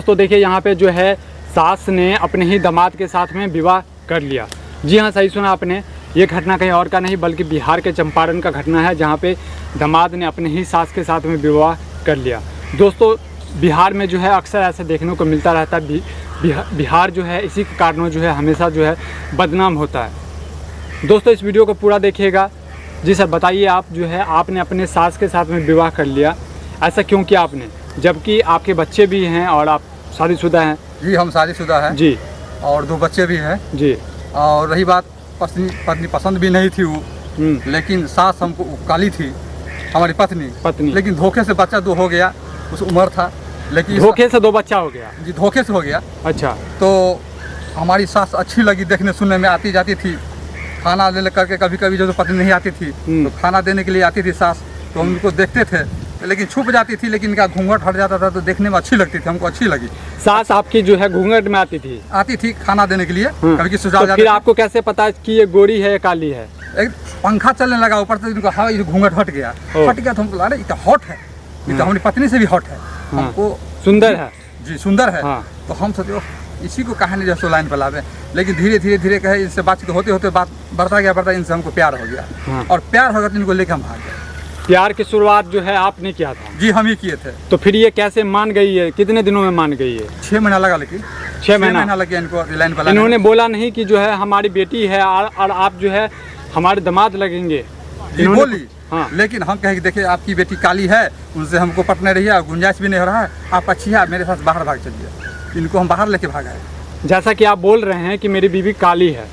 दोस्तों देखिए यहाँ पे जो है सास ने अपने ही दामाद के साथ में विवाह कर लिया। जी हाँ, सही सुना आपने। ये घटना कहीं और का नहीं बल्कि बिहार के चंपारण का घटना है, जहाँ पे दामाद ने अपने ही सास के साथ में विवाह कर लिया। दोस्तों बिहार में जो है अक्सर ऐसा देखने को मिलता रहता है। बिहार जो है इसी के कारणों जो है हमेशा जो है बदनाम होता है। दोस्तों इस वीडियो को पूरा देखिएगा। जी सर बताइए, आप जो है आपने अपने सास के साथ में विवाह कर लिया, ऐसा क्यों किया आपने, जबकि आपके बच्चे भी हैं और आप शादीशुदा हैं? जी हम शादीशुदा हैं जी, और 2 बच्चे भी हैं जी। और रही बात पत्नी पसंद भी नहीं थी वो, लेकिन सास हमको काली थी, हमारी पत्नी। लेकिन धोखे से बच्चा 2 हो गया, उस उम्र था। लेकिन धोखे से 2 बच्चा हो गया? जी धोखे से हो गया। अच्छा। तो हमारी सास अच्छी लगी, देखने सुनने में आती जाती थी, खाना ले करके कभी कभी जो पत्नी नहीं आती थी तो खाना देने के लिए आती थी सास, तो हम उनको देखते थे, लेकिन छुप जाती थी, लेकिन इनका घूंघट हट जाता था तो देखने में अच्छी लगती थी, हमको अच्छी लगी। सास आपकी जो है घूंघट में आती थी खाना देने के लिए, कभी की सुझाव। तो फिर आपको कैसे पता कि ये गोरी है या काली है? एक पंखा चलने लगा ऊपर से, इनको हवा घूंघट हट गया तो हमको लगा ये तो हॉट है, ये तो हमारी पत्नी से भी हॉट है, हमको सुंदर है। जी सुंदर है। तो हम सोचे इसी को कहानी जो लाइन पर लावे, लेकिन धीरे धीरे कहे इनसे बातचीत होते होते बात बढ़ता गया, इनसे हमको प्यार हो गया। और प्यार हो गया तो इनको लेकर हम भाग गए। प्यार की शुरुआत जो है आपने किया था? जी हम ही किए थे। तो फिर ये कैसे मान गई है, कितने दिनों में मान गई है? 6 महीना लगा, लेकिन 6 महीना लग गया इनको लाइन पर। इन्होंने बोला नहीं कि जो है हमारी बेटी है और आप जो है हमारे दामाद लगेंगे? बोली। हाँ। लेकिन हम कहे कि देखिए आपकी बेटी काली है, उनसे हमको पटने रही है, गुंजाइश भी नहीं हो रहा है, आप अच्छी है, आप मेरे साथ बाहर भाग चलिए। इनको हम बाहर लेके भाग आए। जैसा कि आप बोल रहे हैं कि मेरी बीवी काली है,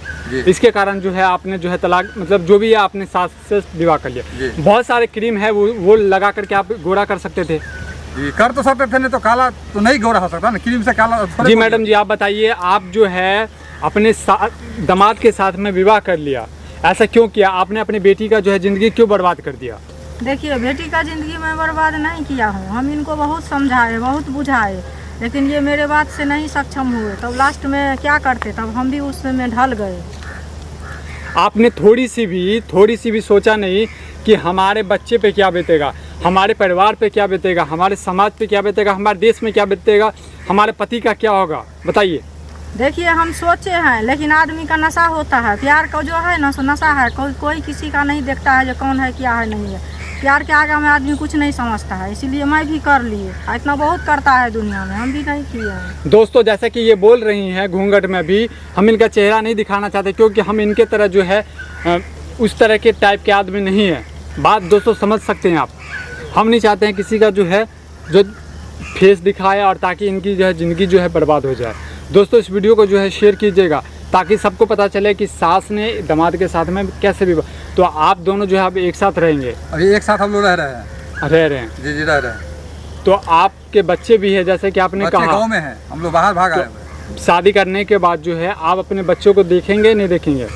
इसके कारण जो है आपने जो है तलाक, मतलब जो भी है आपने सास से विवाह कर लिया। बहुत सारे क्रीम है वो लगा करके आप गोरा कर सकते थे। जी कर तो सकते थे, नहीं तो काला तो नहीं गोरा हो सकता ना, क्रीम से काला। जी मैडम जी आप बताइए, आप जो है अपने दामाद के साथ में विवाह कर लिया, ऐसा क्यों किया आपने? अपनी बेटी का जो है जिंदगी क्यों बर्बाद कर दिया? देखिए बेटी का जिंदगी मैं बर्बाद नहीं किया हूँ, हम इनको बहुत समझाए, बहुत बुझाए, लेकिन ये मेरे बात से नहीं सक्षम हुए। तब लास्ट में क्या करते, तब हम भी उसमें ढल गए। आपने थोड़ी सी भी सोचा नहीं कि हमारे बच्चे पे क्या बीतेगा, हमारे परिवार पे क्या बीतेगा, हमारे समाज पे क्या बीतेगा, हमारे देश में क्या बीतेगा, हमारे पति का क्या होगा? बताइए। देखिए हम सोचे हैं, लेकिन आदमी का नशा होता है, प्यार का जो है ना नशा है, कोई किसी का नहीं देखता है जो कौन है क्या है नहीं है। प्यार के आगे में आदमी कुछ नहीं समझता है, इसीलिए मैं भी कर लिए। इतना बहुत करता है दुनिया में, हम भी नहीं किए हैं। दोस्तों जैसे कि ये बोल रही हैं घूंघट में भी, हम इनका चेहरा नहीं दिखाना चाहते क्योंकि हम इनके तरह जो है उस तरह के टाइप के आदमी नहीं है। बात दोस्तों समझ सकते हैं आप, हम नहीं चाहते हैं किसी का जो है जो फेस दिखाए और ताकि इनकी जो है ज़िंदगी जो है बर्बाद हो जाए। दोस्तों इस वीडियो को जो है शेयर कीजिएगा ताकि सबको पता चले कि सास ने दामाद के साथ में कैसे भी। तो आप दोनों जो है अब एक साथ रहेंगे? अभी एक साथ हम लोग रह रहे हैं। जी रह रहे हैं। तो आपके बच्चे भी है, जैसे कि आपने कहा गाँव में है, हम लोग बाहर भाग आए हैं। शादी करने के बाद जो है आप अपने बच्चों को देखेंगे नहीं देखेंगे?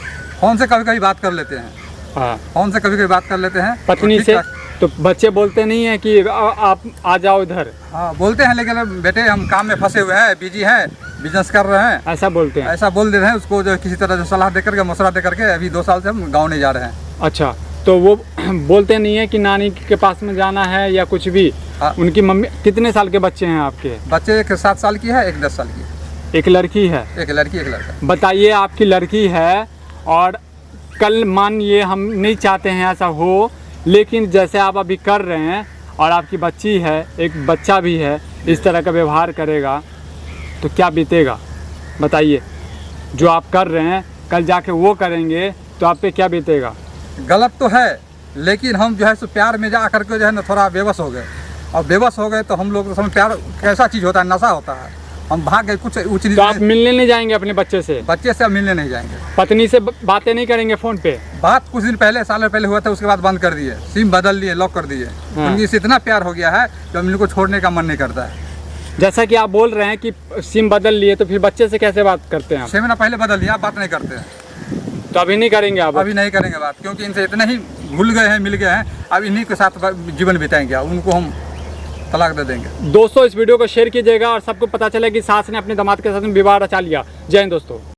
फोन से कभी कभी बात कर लेते हैं। हाँ फोन से कभी कभी बात कर लेते हैं पत्नी से। तो बच्चे बोलते नहीं है कि आप आ जाओ इधर? हाँ बोलते हैं, लेकिन बेटे हम काम में फंसे हुए हैं, बिजी हैं, बिजनेस कर रहे हैं, ऐसा बोलते हैं। ऐसा बोल दे रहे हैं उसको, जो किसी तरह जो सलाह दे करके, मशवरा दे करके। अभी 2 साल से हम गाँव नहीं जा रहे हैं। अच्छा, तो वो बोलते नहीं है कि नानी के पास में जाना है या कुछ भी? उनकी मम्मी। कितने साल के बच्चे हैं आपके? बच्चे एक 7 साल की है, एक 10 साल की। एक लड़की है? एक लड़की एक लड़का। बताइए, आपकी लड़की है और कल मानिए हम नहीं चाहते हैं ऐसा हो, लेकिन जैसे आप अभी कर रहे हैं और आपकी बच्ची है, एक बच्चा भी है, इस तरह का व्यवहार करेगा तो क्या बीतेगा? बताइए। जो आप कर रहे हैं कल जाके वो करेंगे तो आप पे क्या बीतेगा? गलत तो है, लेकिन हम जो है सो प्यार में जा करके जो है ना थोड़ा बेबस हो गए, और बेबस हो गए तो हम लोग समझ प्यार कैसा चीज़ होता है, नशा होता है, हम भाग गए कुछ उचित। तो आप मिलने नहीं जाएंगे अपने बच्चे से? बच्चे से हम मिलने नहीं जाएंगे। पत्नी से बातें नहीं करेंगे फ़ोन पे? बात कुछ दिन पहले, साल पहले हुआ था, उसके बाद बंद कर दिए, सिम बदल लिए, लॉक कर दिए। उनकी से इतना प्यार हो गया है कि हम इनको छोड़ने का मन नहीं करता है। जैसा कि आप बोल रहे हैं कि सिम बदल लिए, तो फिर बच्चे से कैसे बात करते हैं? 6 महीना पहले बदल दिया, बात नहीं करते हैं। तो अभी नहीं करेंगे आप? अभी नहीं करेंगे बात, क्योंकि इनसे इतने ही भूल गए हैं, मिल गए हैं, अब इन्हीं के साथ जीवन बिताएंगे, उनको हम तलाक दे देंगे। दोस्तों इस वीडियो को शेयर कीजिएगा और सबको पता चले कि सास ने अपने दामाद के साथ विवाह रचा लिया। जय हिंद दोस्तों।